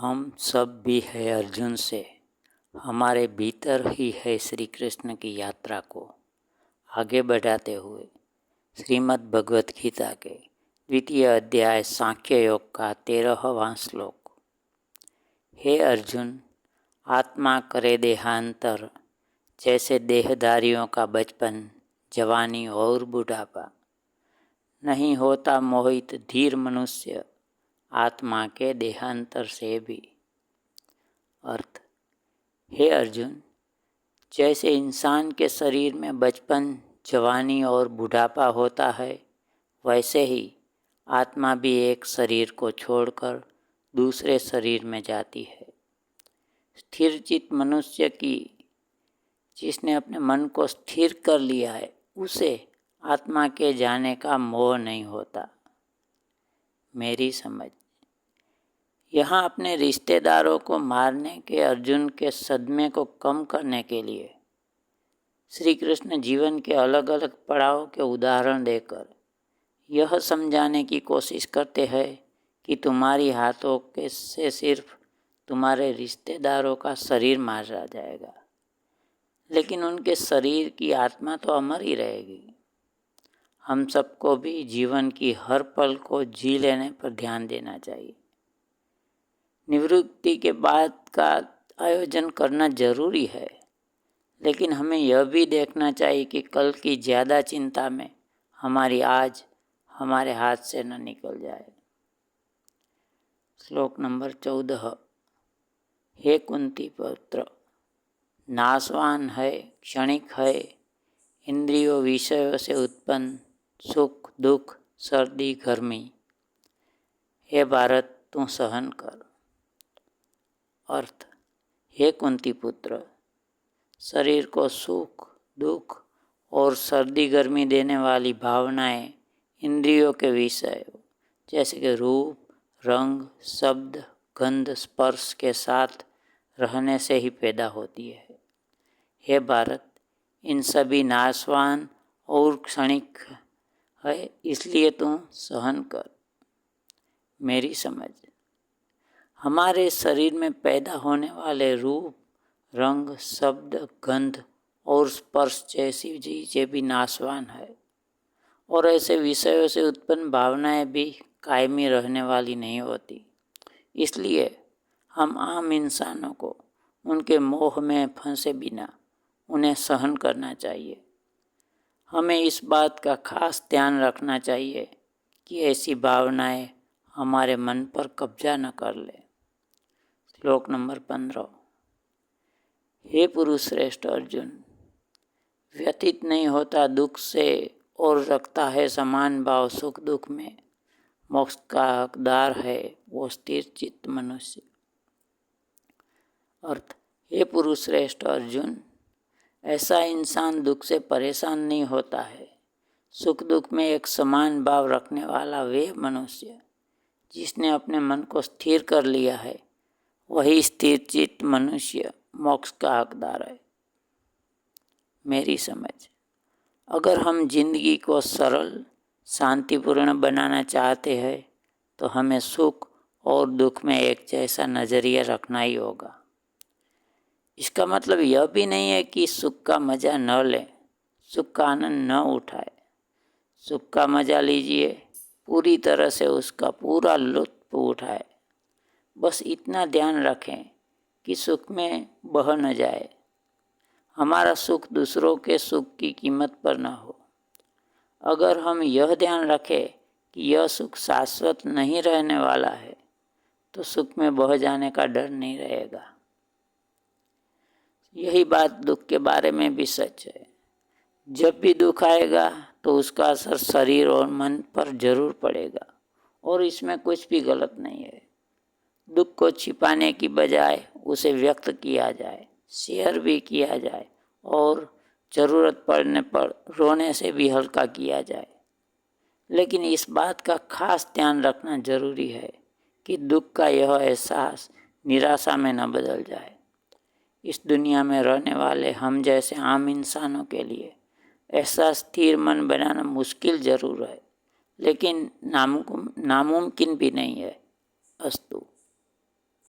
हम सब भी है अर्जुन से, हमारे भीतर ही है श्री कृष्ण की यात्रा को आगे बढ़ाते हुए श्रीमद् भगवत गीता के द्वितीय अध्याय सांख्य योग का 13वां श्लोक। हे अर्जुन, आत्मा करे देहांतर, जैसे देहधारियों का बचपन, जवानी और बुढ़ापा। नहीं होता मोहित धीर मनुष्य, आत्मा के देहांतर से भी। अर्थ, हे अर्जुन, जैसे इंसान के शरीर में बचपन, जवानी और बुढ़ापा होता है, वैसे ही आत्मा भी एक शरीर को छोड़कर दूसरे शरीर में जाती है। स्थिर चित्त मनुष्य की, जिसने अपने मन को स्थिर कर लिया है, उसे आत्मा के जाने का मोह नहीं होता। मेरी समझ, यहाँ अपने रिश्तेदारों को मारने के अर्जुन के सदमे को कम करने के लिए श्री कृष्ण जीवन के अलग अलग पड़ाव के उदाहरण देकर यह समझाने की कोशिश करते हैं कि तुम्हारी हाथों के से सिर्फ तुम्हारे रिश्तेदारों का शरीर मारा जाएगा, लेकिन उनके शरीर की आत्मा तो अमर ही रहेगी। हम सबको भी जीवन की हर पल को जी लेने पर ध्यान देना चाहिए। निवृत्ति के बाद का आयोजन करना जरूरी है, लेकिन हमें यह भी देखना चाहिए कि कल की ज़्यादा चिंता में हमारी आज हमारे हाथ से न निकल जाए। श्लोक नंबर 14। हे कुंती पुत्र, नाशवान है, क्षणिक है, इंद्रियों विषयों से उत्पन्न सुख दुख सर्दी गर्मी। हे भारत, तू सहन कर। अर्थ, हे कुंती पुत्र, शरीर को सुख दुख और सर्दी गर्मी देने वाली भावनाएं इंद्रियों के विषय जैसे कि रूप, रंग, शब्द, गंध, स्पर्श के साथ रहने से ही पैदा होती है। हे भारत, इन सभी नाशवान और क्षणिक है, इसलिए तू सहन कर। मेरी समझ, हमारे शरीर में पैदा होने वाले रूप, रंग, शब्द, गंध और स्पर्श जैसी चीजें भी नाशवान है, और ऐसे विषयों से उत्पन्न भावनाएं भी कायमी रहने वाली नहीं होती। इसलिए हम आम इंसानों को उनके मोह में फंसे बिना उन्हें सहन करना चाहिए। हमें इस बात का खास ध्यान रखना चाहिए कि ऐसी भावनाएं हमारे मन पर कब्जा न कर ले। श्लोक नंबर 15। हे पुरुष श्रेष्ठ अर्जुन, व्यतीत नहीं होता दुख से और रखता है समान भाव सुख दुख में, मोक्ष का हकदार है वो स्थिर चित्त मनुष्य। अर्थ, हे पुरुष श्रेष्ठ अर्जुन, ऐसा इंसान दुख से परेशान नहीं होता है। सुख दुख में एक समान भाव रखने वाला वे मनुष्य जिसने अपने मन को स्थिर कर लिया है, वही स्थिर चित्त मनुष्य मोक्ष का हकदार है। मेरी समझ, अगर हम जिंदगी को सरल शांतिपूर्ण बनाना चाहते हैं तो हमें सुख और दुख में एक जैसा नज़रिया रखना ही होगा। इसका मतलब यह भी नहीं है कि सुख का मज़ा न लें, सुख का आनंद न उठाए। सुख का मज़ा लीजिए, पूरी तरह से उसका पूरा लुत्फ उठाए। बस इतना ध्यान रखें कि सुख में बह न जाए, हमारा सुख दूसरों के सुख की कीमत पर न हो। अगर हम यह ध्यान रखें कि यह सुख शाश्वत नहीं रहने वाला है, तो सुख में बह जाने का डर नहीं रहेगा। यही बात दुख के बारे में भी सच है। जब भी दुख आएगा तो उसका असर शरीर और मन पर जरूर पड़ेगा, और इसमें कुछ भी गलत नहीं है। दुख को छिपाने की बजाय उसे व्यक्त किया जाए, शेयर भी किया जाए, और ज़रूरत पड़ने पर रोने से भी हल्का किया जाए। लेकिन इस बात का खास ध्यान रखना जरूरी है कि दुख का यह एहसास निराशा में न बदल जाए। इस दुनिया में रहने वाले हम जैसे आम इंसानों के लिए ऐसा स्थिर मन बनाना मुश्किल जरूर है, लेकिन नामुमकिन भी नहीं है। अस्तु।